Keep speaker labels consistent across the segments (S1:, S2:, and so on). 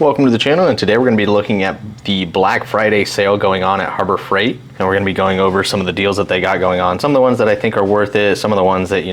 S1: Welcome to the channel, and today we're going to be looking at the Black Friday sale going on at Harbor Freight, and we're going to be going over some of the deals that they got going on, some of the ones that I think are worth it, some of the ones that,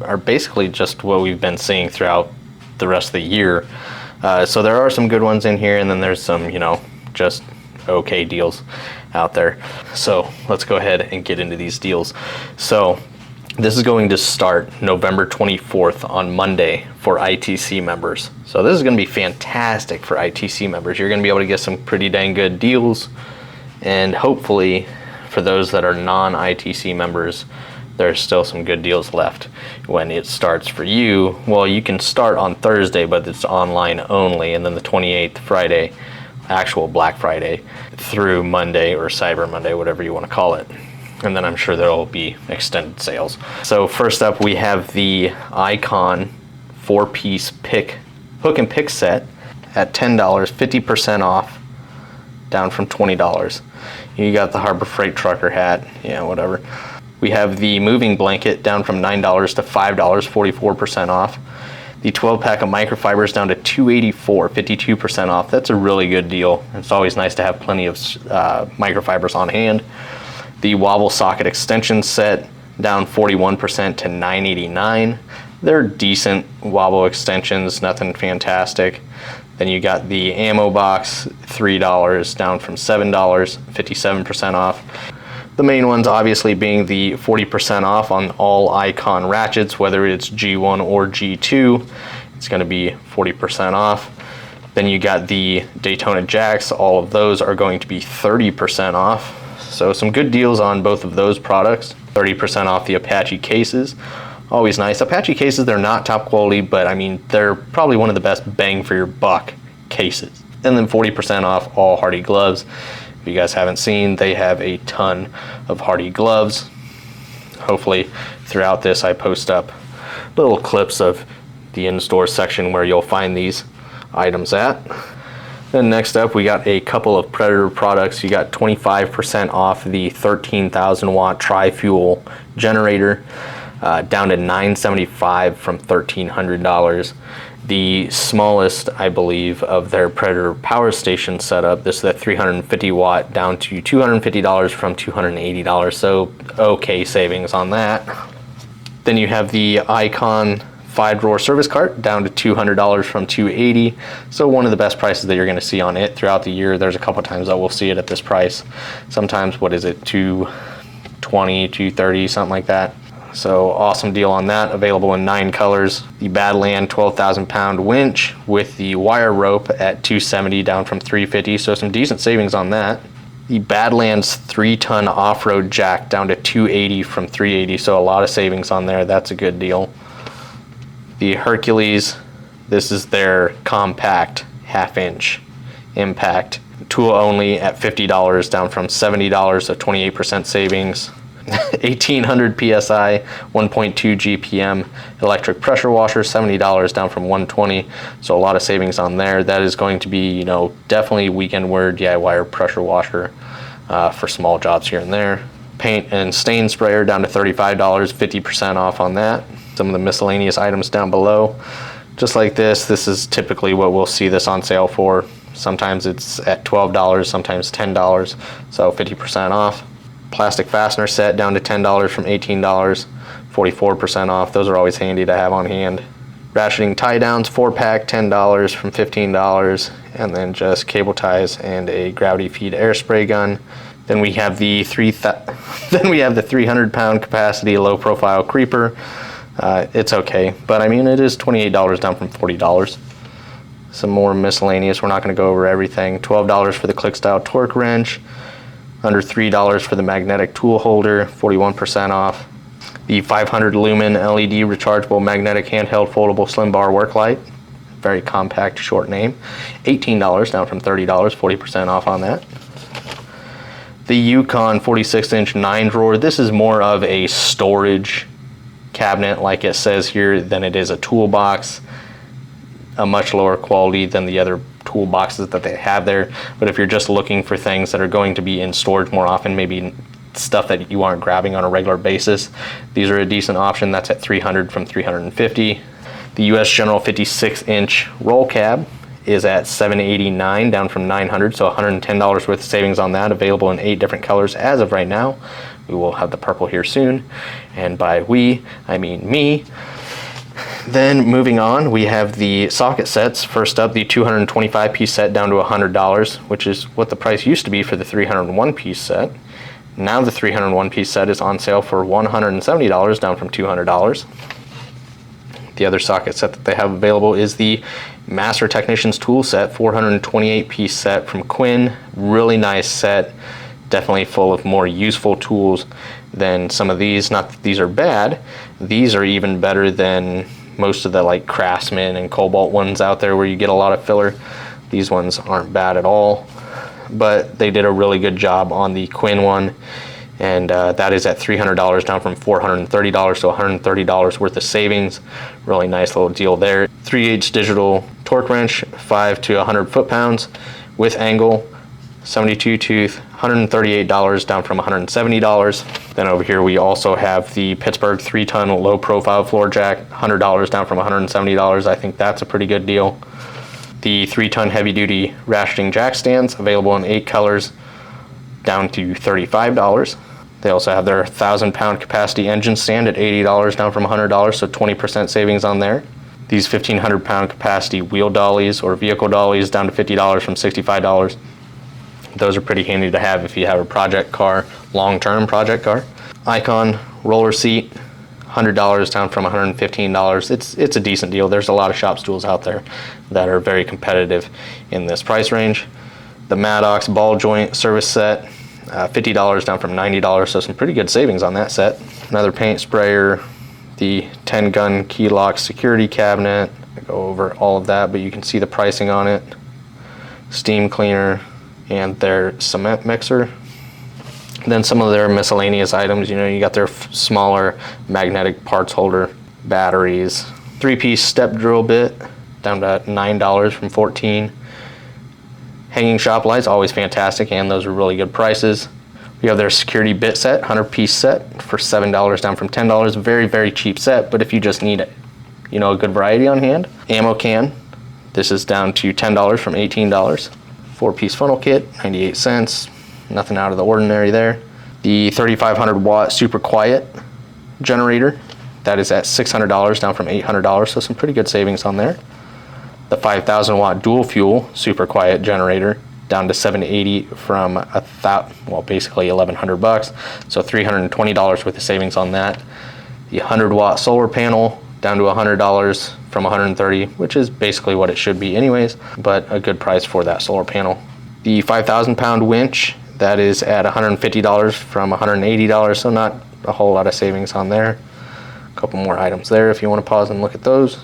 S1: are basically just what we've been seeing throughout the rest of the year. So there are some good ones in here, and then there's some, just okay deals out there. So let's go ahead and get into these deals. So this is going to start November 24th on Monday for ITC members. So this is going to be fantastic for ITC members. You're going to be able to get some pretty dang good deals, and hopefully for those that are non-ITC members, there's still some good deals left when it starts for you. Well, you can start on Thursday, but it's online only, and then the 28th, Friday, actual Black Friday, through Monday or Cyber Monday, whatever you want to call it. And then I'm sure there'll be extended sales. So first up, we have the Icon 4-piece hook and pick set at $10, 50% off, down from $20. You got the Harbor Freight trucker hat, whatever. We have the moving blanket down from $9 to $5, 44% off. The 12-pack of microfibers down to $284, 52% off. That's a really good deal. It's always nice to have plenty of microfibers on hand. The wobble socket extension set down 41% to $989. They're decent wobble extensions, nothing fantastic. Then you got the ammo box, $3 down from $7, 57% off. The main ones obviously being the 40% off on all Icon ratchets, whether it's G1 or G2. It's going to be 40% off. Then you got the Daytona jacks. All of those are going to be 30% off. So some good deals on both of those products. 30% off the Apache cases. Always nice. Apache cases, they're not top quality, but I mean, they're probably one of the best bang for your buck cases. And then 40% off all Hardy gloves. If you guys haven't seen, they have a ton of Hardy gloves. Hopefully throughout this I post up little clips of the in-store section where you'll find these items at. Then next up, we got a couple of Predator products. You got 25% off the 13,000 watt tri-fuel generator, down to $975 from $1,300. The smallest, I believe, of their Predator power station setup, this is the 350 watt, down to $250 from $280. So okay savings on that. Then you have the Icon 5-drawer service cart down to $200 from $280. So one of the best prices that you're going to see on it throughout the year. There's a couple times that we'll see it at this price. Sometimes, what is it, $220, $230, something like that. So awesome deal on that. Available in 9 colors. The Badland 12,000 pound winch with the wire rope at $270, down from $350. So some decent savings on that. The Badlands 3-ton off-road jack down to $280 from $380. So a lot of savings on there. That's a good deal. The Hercules, this is their compact 1/2-inch impact tool only at $50, down from $70, so 28% savings. 1800 psi, 1.2 GPM electric pressure washer, $70, down from $120. So a lot of savings on there. That is going to be, definitely weekend wear DIY pressure washer for small jobs here and there. Paint and stain sprayer down to $35, 50% off on that. Some of the miscellaneous items down below. Just like this is typically what we'll see this on sale for. Sometimes it's at $12, sometimes $10, so 50% off. Plastic fastener set down to $10 from $18, 44% off. Those are always handy to have on hand. Ratcheting tie downs, 4-pack, $10 from $15, and then just cable ties and a gravity feed air spray gun. Then we have the 300 pound capacity low profile creeper. It's okay, but I mean, it is $28 down from $40. Some more miscellaneous. We're not going to go over everything. $12 for the click style torque wrench, under $3 for the magnetic tool holder, 41% off. The 500 lumen LED rechargeable magnetic handheld foldable slim bar work light, very compact, short name, $18 down from $30, 40% off on that. The Yukon 46-inch 9-drawer. This is more of a storage cabinet, like it says here, than it is a toolbox. A much lower quality than the other toolboxes that they have there. But if you're just looking for things that are going to be in storage more often, maybe stuff that you aren't grabbing on a regular basis, these are a decent option. That's at $300 from $350. The US General 56-inch roll cab is at $789, down from $900, so $110 worth of savings on that, available in 8 different colors as of right now. We will have the purple here soon, and by we, I mean me. Then moving on, we have the socket sets. First up, the 225 piece set down to $100, which is what the price used to be for the 301 piece set. Now the 301 piece set is on sale for $170, down from $200. The other socket set that they have available is the Master Technician's Tool Set, 428 piece set from Quinn. Really nice set, definitely full of more useful tools than some of these. Not that these are bad, these are even better than most of the like Craftsman and Cobalt ones out there where you get a lot of filler. These ones aren't bad at all, but they did a really good job on the Quinn one, and that is at $300, down from $430, so $130 worth of savings. Really nice little deal there. 3/8 digital torque wrench, 5 to 100 foot-pounds with angle, 72 tooth, $138, down from $170. Then over here we also have the Pittsburgh 3-ton low profile floor jack, $100, down from $170. I think that's a pretty good deal. The 3-ton heavy duty ratcheting jack stands, available in 8 colors, down to $35. They also have their 1,000-pound capacity engine stand at $80, down from $100, so 20% savings on there. These 1,500-pound capacity wheel dollies or vehicle dollies, down to $50 from $65. Those are pretty handy to have if you have a project car, long-term project car. Icon roller seat, $100, down from $115. It's a decent deal. There's a lot of shop stools out there that are very competitive in this price range. The Maddox ball joint service set, $50, down from $90, so some pretty good savings on that set. Another paint sprayer, the 10-gun key lock security cabinet. I go over all of that, but you can see the pricing on it. Steam cleaner, and their cement mixer. And then some of their miscellaneous items, you got their smaller magnetic parts holder, batteries, 3-piece step drill bit, down to $9 from $14. Hanging shop lights, always fantastic, and those are really good prices. We have their security bit set, 100-piece set for $7, down from $10. Very, very cheap set, but if you just need it, a good variety on hand. Ammo can, this is down to $10 from $18. 4-piece funnel kit, 98 cents. Nothing out of the ordinary there. The 3,500 watt super quiet generator, that is at $600, down from $800, so some pretty good savings on there. The 5,000 watt dual fuel super quiet generator, down to $780 from basically $1,100, so $320 worth of savings on that. The 100 watt solar panel, down to $100 from $130, which is basically what it should be anyways, but a good price for that solar panel. The 5,000 pound winch, that is at $150 from $180, so not a whole lot of savings on there. A couple more items there if you want to pause and look at those.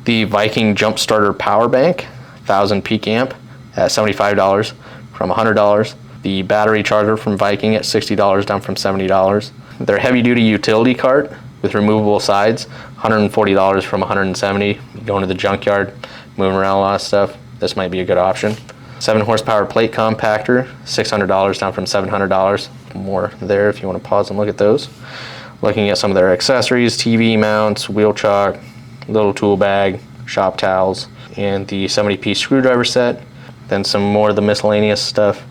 S1: The Viking jump starter power bank, 1,000 peak amp, at $75 from $100. The battery charger from Viking at $60, down from $70. Their heavy duty utility cart with removable sides, $140 from $170. Going to the junkyard, moving around a lot of stuff, this might be a good option. 7 horsepower plate compactor, $600, down from $700. More there if you want to pause and look at those. Looking at some of their accessories, TV mounts, wheel chock, little tool bag, shop towels, and the 70-piece screwdriver set. Then some more of the miscellaneous stuff.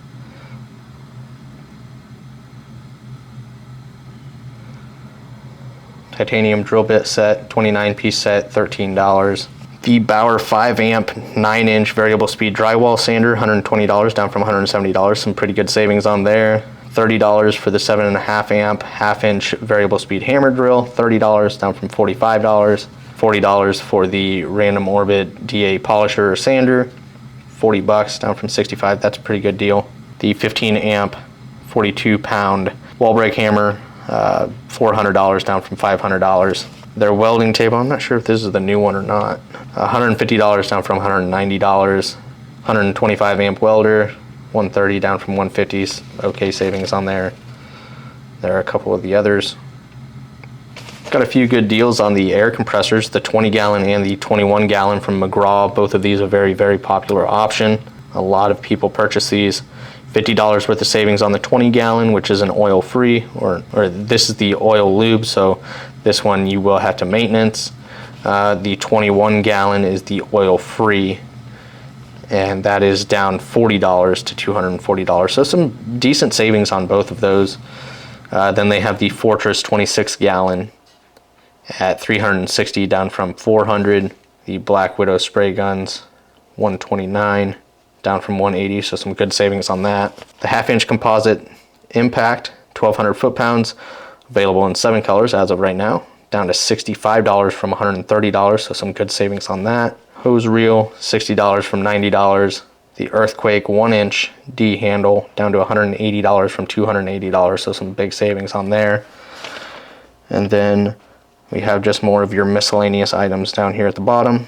S1: Titanium drill bit set, 29-piece set, $13. The Bauer 5-amp 9-inch variable speed drywall sander, $120, down from $170. Some pretty good savings on there. $30 for the 7.5-amp half-inch variable speed hammer drill, $30, down from $45. $40 for the Random Orbit DA polisher or sander, $40, down from $65. That's a pretty good deal. The 15-amp 42-pound wall brake hammer, $400, down from $500. Their welding table, I'm not sure if this is the new one or not, $150, down from $190. 125 amp welder, $130, down from $150. Okay savings on there. There are a couple of the others. Got a few good deals on the air compressors, the 20-gallon and the 21-gallon from McGraw. Both of these are very, very popular option. A lot of people purchase these. $50 worth of savings on the 20-gallon, which is an oil-free, or this is the oil lube, so this one you will have to maintenance. The 21-gallon is the oil-free, and that is down $40 to $240. So some decent savings on both of those. Then they have the Fortress 26 gallon at $360, down from $400. The Black Widow spray guns, $129, down from $180, so some good savings on that. The 1/2-inch composite impact, 1,200 foot-pounds, available in 7 colors as of right now, down to $65 from $130, so some good savings on that. Hose reel, $60 from $90. The Earthquake 1-inch D handle, down to $180 from $280, so some big savings on there. And then we have just more of your miscellaneous items down here at the bottom.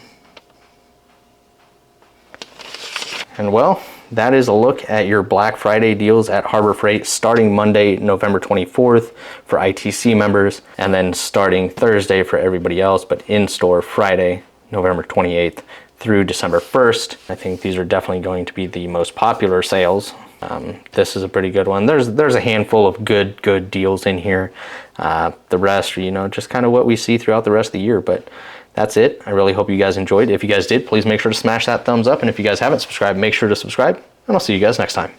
S1: And well, that is a look at your Black Friday deals at Harbor Freight starting Monday, November 24th for ITC members, and then starting Thursday for everybody else, but in store Friday, November 28th through December 1st. I think these are definitely going to be the most popular sales. This is a pretty good one. There's a handful of good deals in here. The rest are, just kind of what we see throughout the rest of the year, but that's it. I really hope you guys enjoyed. If you guys did, please make sure to smash that thumbs up. And if you guys haven't subscribed, make sure to subscribe. And I'll see you guys next time.